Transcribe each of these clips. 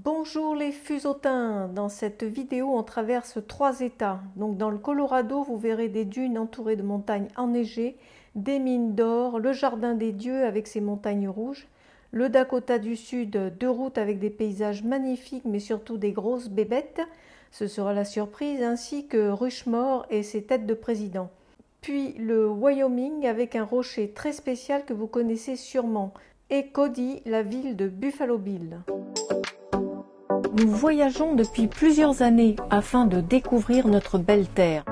Bonjour les fuseautins, dans cette vidéo on traverse 3 états. Donc dans le Colorado vous verrez des dunes entourées de montagnes enneigées, des mines d'or, le jardin des dieux avec ses montagnes rouges, le Dakota du Sud, 2 routes avec des paysages magnifiques mais surtout des grosses bébêtes, ce sera la surprise, ainsi que Rushmore et ses têtes de président. Puis le Wyoming avec un rocher très spécial que vous connaissez sûrement, et Cody, la ville de Buffalo Bill. Nous voyageons depuis plusieurs années afin de découvrir notre belle terre.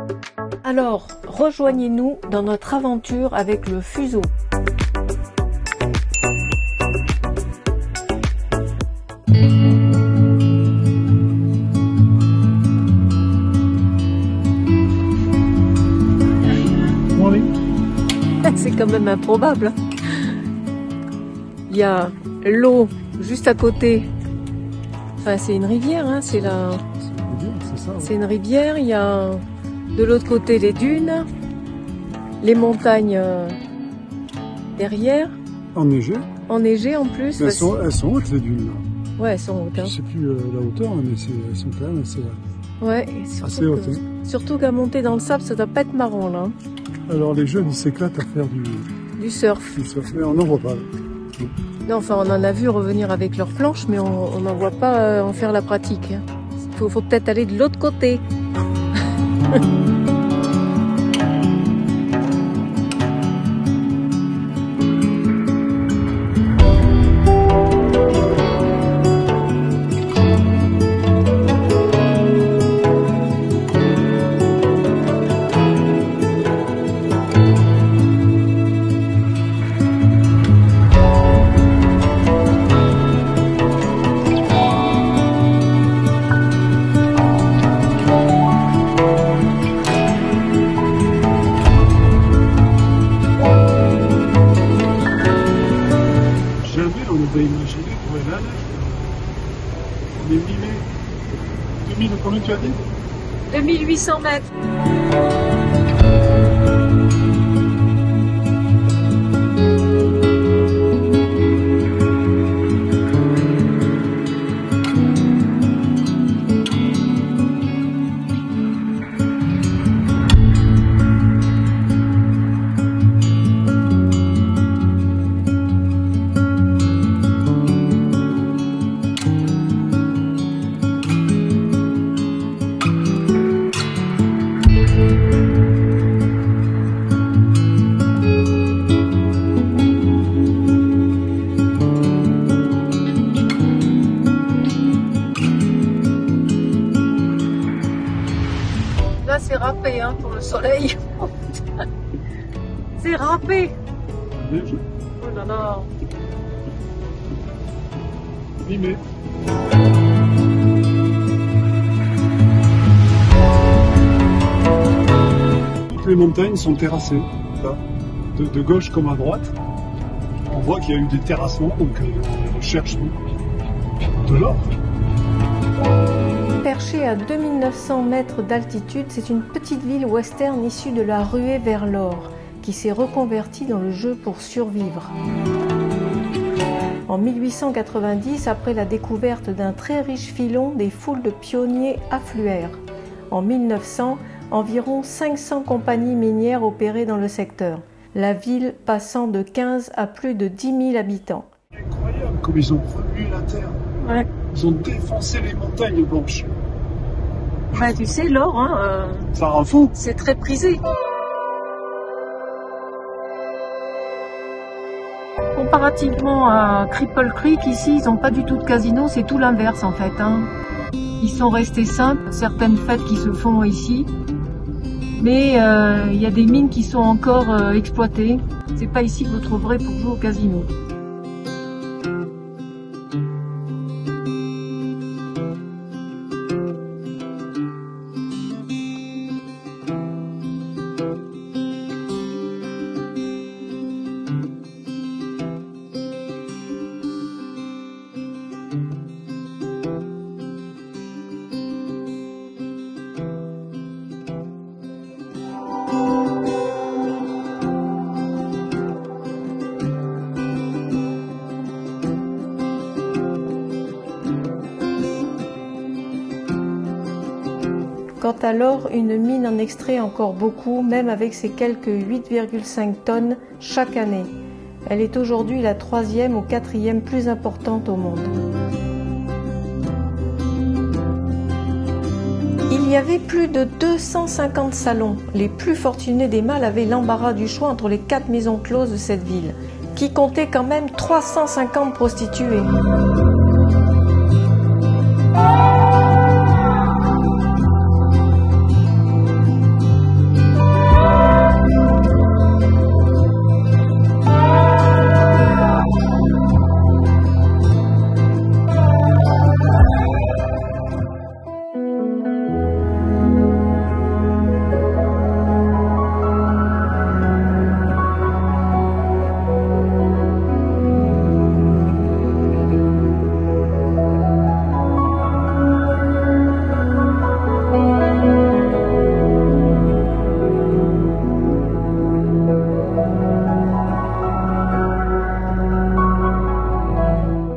Alors, rejoignez-nous dans notre aventure avec le fuseau. C'est quand même improbable. Il y a l'eau juste à côté. Enfin, c'est une rivière, hein, c'est une rivière. Il y a de l'autre côté les dunes, les montagnes derrière. Enneigées. Enneigées en plus. Elles sont hautes les dunes. Là. Ouais, elles sont hautes. Hein. Je sais plus la hauteur, mais elles sont quand même assez hautes. Surtout qu'à monter dans le sable, ça doit pas être marrant là. Alors les jeunes, ils s'éclatent à faire du surf. Mais on n'en voit pas. Non, enfin, on en a vu revenir avec leurs planches, mais on n'en voit pas en faire la pratique. Faut peut-être aller de l'autre côté. Imaginé pour la neige. On est mi-mai. 2000, combien tu as dit 2800 mètres. C'est râpé hein, pour le soleil. C'est râpé. Oh là là. Mi-mai. Toutes les montagnes sont terrassées. Là. De gauche comme à droite. On voit qu'il y a eu des terrassements, donc on cherche de l'or. Perchée à 2900 mètres d'altitude, c'est une petite ville western issue de la ruée vers l'or, qui s'est reconvertie dans le jeu pour survivre. En 1890, après la découverte d'un très riche filon, des foules de pionniers affluèrent. En 1900, environ 500 compagnies minières opéraient dans le secteur, la ville passant de 15 à plus de 10 000 habitants. Incroyable comme ils ont remué la terre. Ouais. Ils ont défoncé les montagnes blanches. Bah, tu sais, l'or, hein, ça rend fou. C'est très prisé. Comparativement à Cripple Creek, ici, ils n'ont pas du tout de casino, c'est tout l'inverse en fait. Hein. Ils sont restés simples, certaines fêtes qui se font ici, mais il y a des mines qui sont encore exploitées. C'est pas ici que vous trouverez pour jouer au casino. Quant à l'or, une mine en extrait encore beaucoup, même avec ses quelques 8,5 tonnes chaque année. Elle est aujourd'hui la 3e ou 4e plus importante au monde. Il y avait plus de 250 salons. Les plus fortunés des mâles avaient l'embarras du choix entre les 4 maisons closes de cette ville, qui comptait quand même 350 prostituées.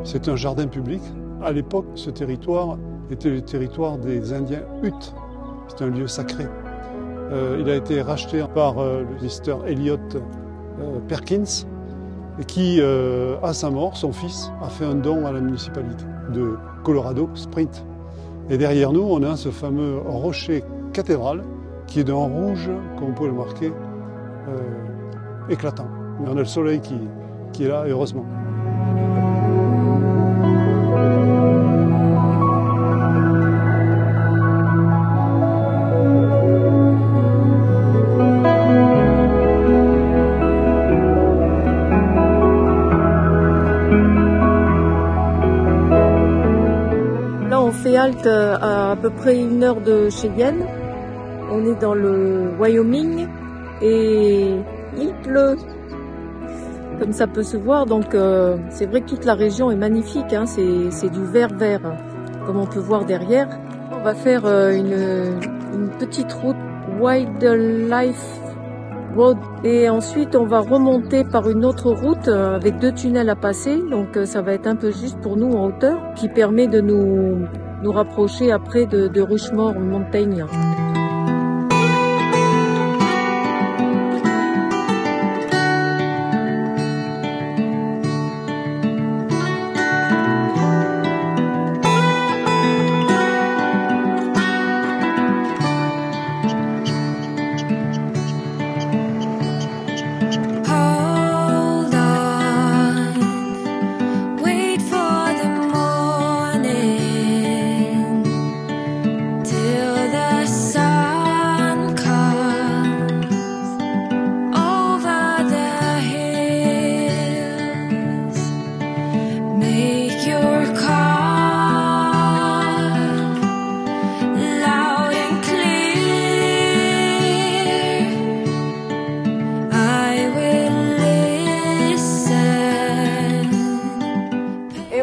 C'est un jardin public. À l'époque, ce territoire était le territoire des Indiens Utes. C'est un lieu sacré. Il a été racheté par le visiteur Elliot Perkins, qui, à sa mort, son fils, a fait un don à la municipalité de Colorado Springs. Et derrière nous, on a ce fameux rocher cathédral qui est d'un rouge, comme on peut le marquer, éclatant. Mais on a le soleil qui est là, heureusement. Là, on fait halte à peu près 1 heure de Cheyenne. On est dans le Wyoming et il pleut, comme ça peut se voir. Donc c'est vrai que toute la région est magnifique, hein. C'est du vert, comme on peut voir derrière. On va faire une petite route Wildlife Road et ensuite on va remonter par une autre route avec 2 tunnels à passer. Donc ça va être un peu juste pour nous en hauteur, qui permet de nous rapprocher après de Rushmore Mountain.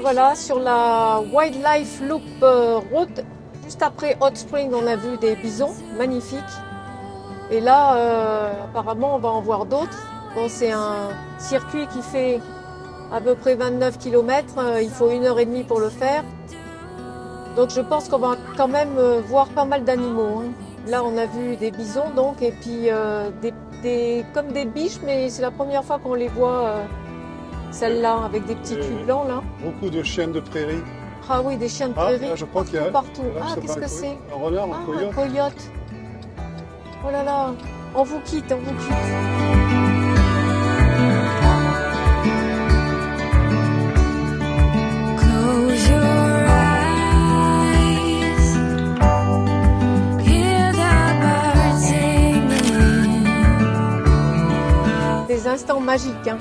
Voilà, sur la Wildlife Loop Road, juste après Hot Spring, on a vu des bisons magnifiques. Et là, apparemment, on va en voir d'autres. Bon, c'est un circuit qui fait à peu près 29 km. Il faut 1h30 pour le faire. Donc, je pense qu'on va quand même voir pas mal d'animaux, hein. Là, on a vu des bisons, donc, et puis comme des biches, mais c'est la première fois qu'on les voit. Celle-là, avec des petits culs blancs, là. Beaucoup de chiens de prairie. Ah oui, des chiens de prairie. Là, je crois qu'il y a partout. Là, ah, qu'est-ce que c'est? Un renard, un coyote. Un coyote. Oh là là, on vous quitte, on vous quitte. Close your eyes. Hear the birds singing. Des instants magiques, hein.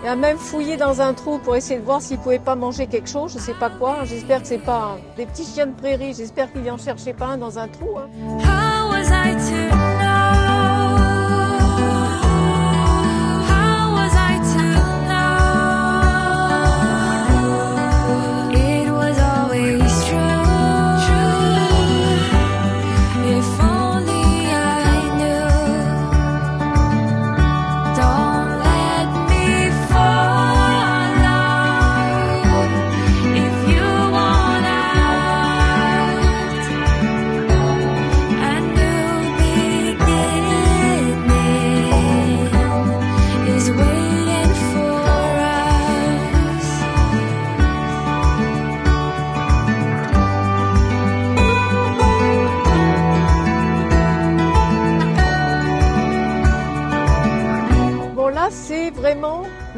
Il a même fouillé dans un trou pour essayer de voir s'il pouvait pas manger quelque chose, je sais pas quoi. J'espère que c'est pas des petits chiens de prairie. J'espère qu'il en cherchait pas un dans un trou, hein. How was I to know? How was I to know? It was always true. If only I knew. Don't let me fall out if you want out. And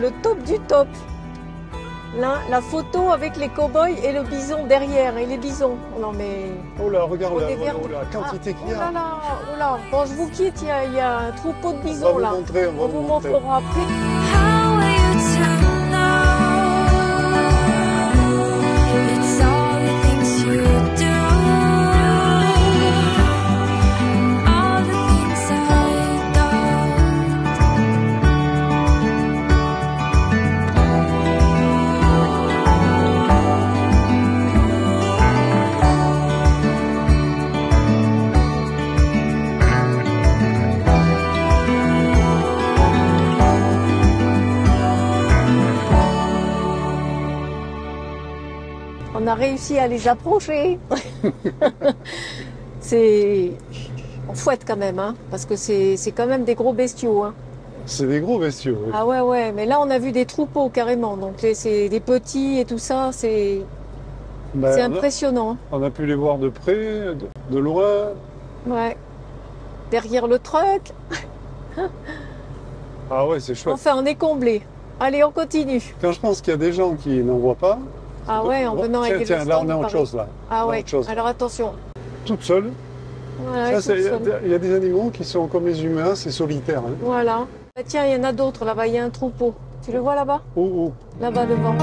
le top du top. Là, la photo avec les cow-boys et le bison derrière, et les bisons. Non mais... Oh là, regarde Oh, la, des vers- la quantité qu'il y Oh a. là là, oh là. Bon, je vous quitte, il y a un troupeau de On va bisons vous là. montrer, on va On vous vous montrer. montrera après. How are you to know? It's all the things you do, all the things I don't. On a réussi à les approcher. C'est... On fouette quand même, hein, parce que c'est quand même des gros bestiaux. Hein. C'est des gros bestiaux. Oui. Ah ouais, ouais, mais là on a vu des troupeaux carrément, donc c'est des petits et tout ça, c'est Ben, c'est impressionnant. on a pu les voir de près, de loin. Ouais. Derrière le truck, Ah ouais, c'est chouette. enfin on est comblé. Allez, on continue. Quand je pense qu'il y a des gens qui n'en voient pas. Ah ouais, en Bon, venant avec tiens, des là on est stands, autre pareil. chose là. Ah Là, ouais, autre chose. alors attention. Toute seule. Voilà, Ça, toute seule. il y a des animaux qui sont comme les humains, c'est solitaire. Hein. Voilà. Bah, tiens, il y en a d'autres là-bas, il y a un troupeau. Tu le vois là-bas? Oh, oh. Là-bas devant.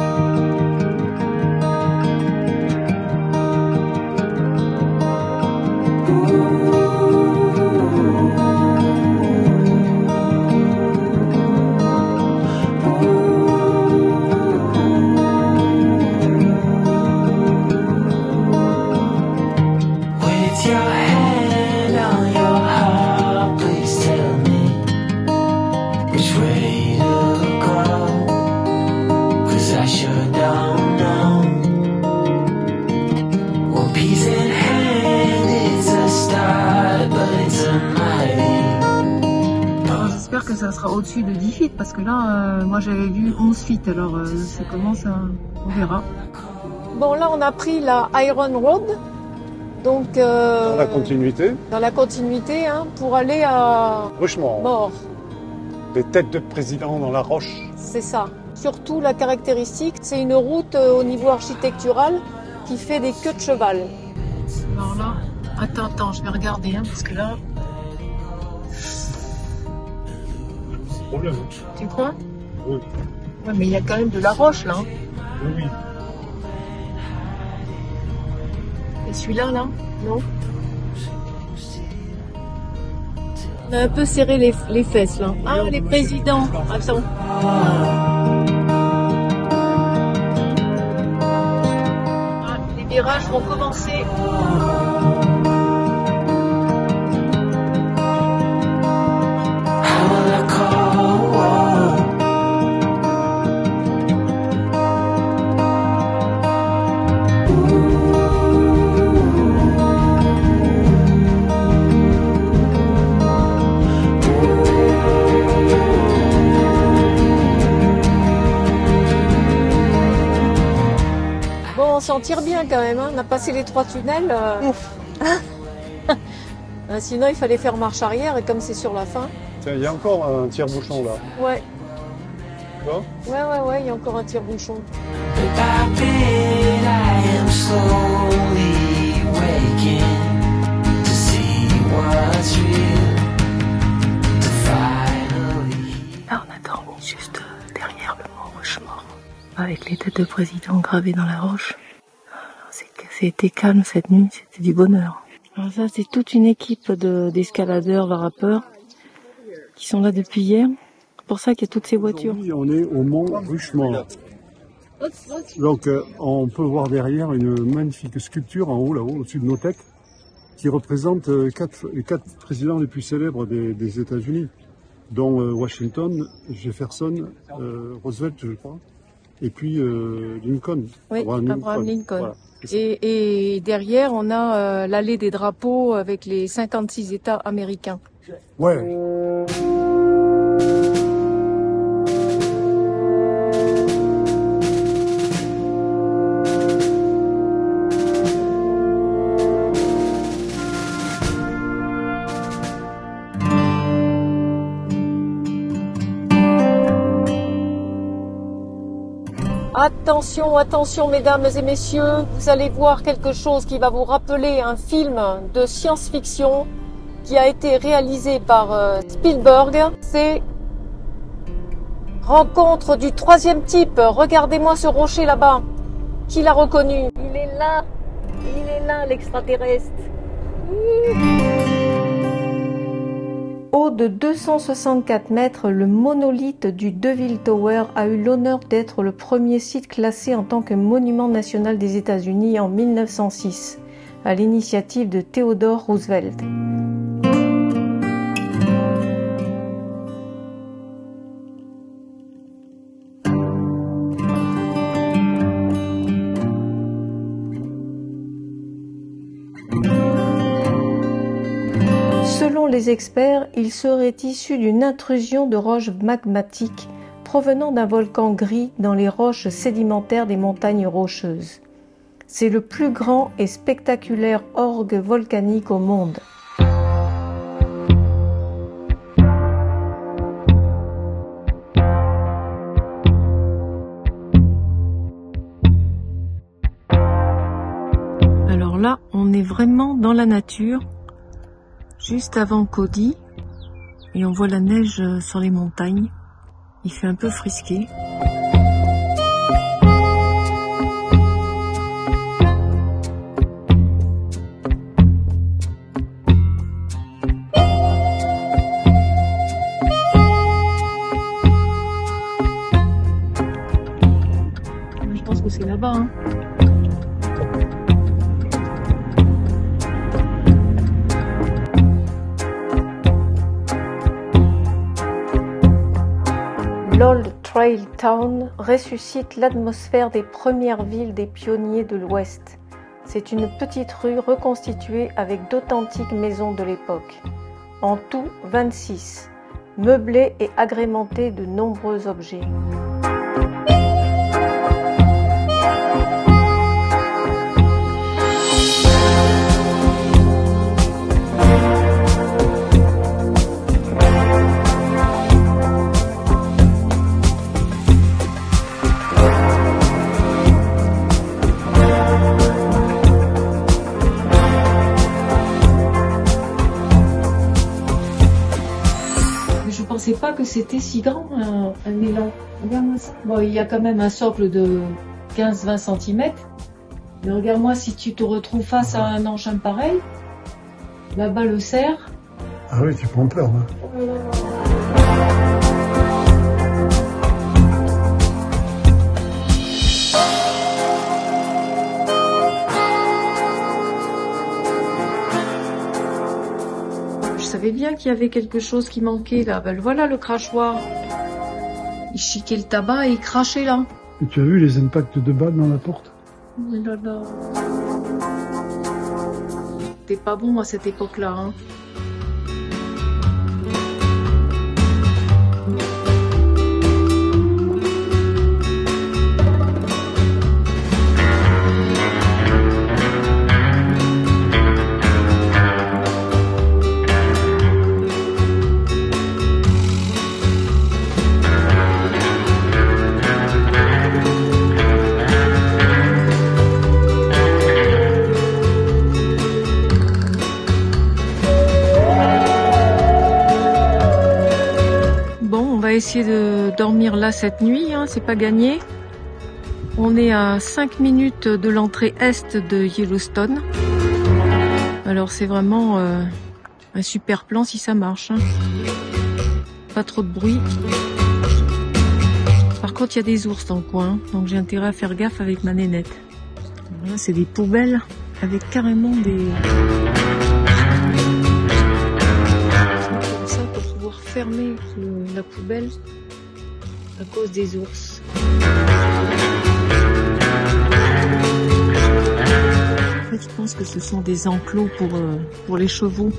With your hand on your heart, please tell me which way to go. 'Cause I sure don't know. One piece in hand is a start, but it's a mighty. J'espère que ça sera au-dessus de 10 feet parce que là, moi j'avais vu 11 feet, alors ça commence à... On verra. Bon, là on a pris la Iron Road, donc Dans la continuité. dans la continuité, hein, pour aller à Richemont. Mort. Des têtes de président dans la roche. C'est ça. Surtout la caractéristique, c'est une route au niveau architectural qui fait des queues de cheval. Alors là, attends, je vais regarder, hein, parce que là, Problème. tu crois? Oui. Ouais, mais il y a quand même de la roche là. Hein. Oui, oui. Et celui-là, là? Non? On a un peu serré les fesses là. Ah, les présidents. Attends. Ah, les virages vont commencer. How will I call? Bon, on s'en tire bien quand même. Hein. On a passé les 3 tunnels. Sinon, il fallait faire marche arrière et comme c'est sur la fin. Tiens, il y a encore un tire-bouchon là. Ouais, Tu vois? ouais, il y a encore un tire-bouchon. Bit by bit, I am slowly waking to see what's real. To finally. Là, on a dormi juste derrière le mont Rochemort, avec les têtes de président gravées dans la roche. C'était calme cette nuit, c'était du bonheur. Alors ça, c'est toute une équipe d'escaladeurs, varapeurs, qui sont là depuis hier. C'est pour ça qu'il y a toutes ces voitures. Aujourd'hui, on est au mont Richemont. Donc, on peut voir derrière une magnifique sculpture en haut, là-haut, au-dessus de nos têtes, qui représente les quatre présidents les plus célèbres des États-Unis, dont Washington, Jefferson, Roosevelt, je crois, et puis Lincoln. Oui, Abraham Lincoln. Voilà, c'est ça. Et derrière, on a l'allée des drapeaux avec les 56 États américains. Ouais. Attention, attention mesdames et messieurs, vous allez voir quelque chose qui va vous rappeler un film de science-fiction qui a été réalisé par Spielberg. C'est Rencontre du troisième type. Regardez-moi ce rocher là-bas. Qui l'a reconnu? Il est là l'extraterrestre. Haut de 264 mètres, le monolithe du DeVille Tower a eu l'honneur d'être le premier site classé en tant que monument national des États-Unis en 1906, à l'initiative de Theodore Roosevelt. Selon les experts, il serait issu d'une intrusion de roches magmatiques provenant d'un volcan gris dans les roches sédimentaires des montagnes rocheuses. C'est le plus grand et spectaculaire orgue volcanique au monde. Alors là, on est vraiment dans la nature. Juste avant Cody, et on voit la neige sur les montagnes. Il fait un peu frisqué. Je pense que c'est là-bas, hein. L'Old Trail Town ressuscite l'atmosphère des premières villes des pionniers de l'Ouest. C'est une petite rue reconstituée avec d'authentiques maisons de l'époque. En tout, 26, meublée et agrémentée de nombreux objets. Je pensais pas que c'était si grand un élan. Regarde-moi ça. Bon, il y a quand même un socle de 15-20 cm. Mais regarde-moi si tu te retrouves face à un engin pareil. Là-bas le cerf. Ah oui, tu prends peur, hein. Je savais bien qu'il y avait quelque chose qui manquait là. Ben voilà le crachoir. Il chiquait le tabac et il crachait là. Et tu as vu les impacts de balles dans la porte? Oh là là. C'était pas bon à cette époque-là, hein. Essayer de dormir là cette nuit, hein, c'est pas gagné. On est à 5 minutes de l'entrée est de Yellowstone. Alors c'est vraiment un super plan si ça marche, hein. Pas trop de bruit. Par contre il y a des ours dans le coin, donc j'ai intérêt à faire gaffe avec ma nénette. Là c'est des poubelles avec carrément des... ça pour pouvoir fermer la poubelle à cause des ours. En fait, je pense que ce sont des enclos pour les chevaux.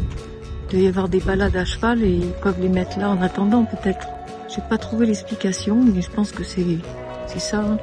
Il doit y avoir des balades à cheval et ils peuvent les mettre là en attendant peut-être. J'ai pas trouvé l'explication, mais je pense que c'est ça, hein.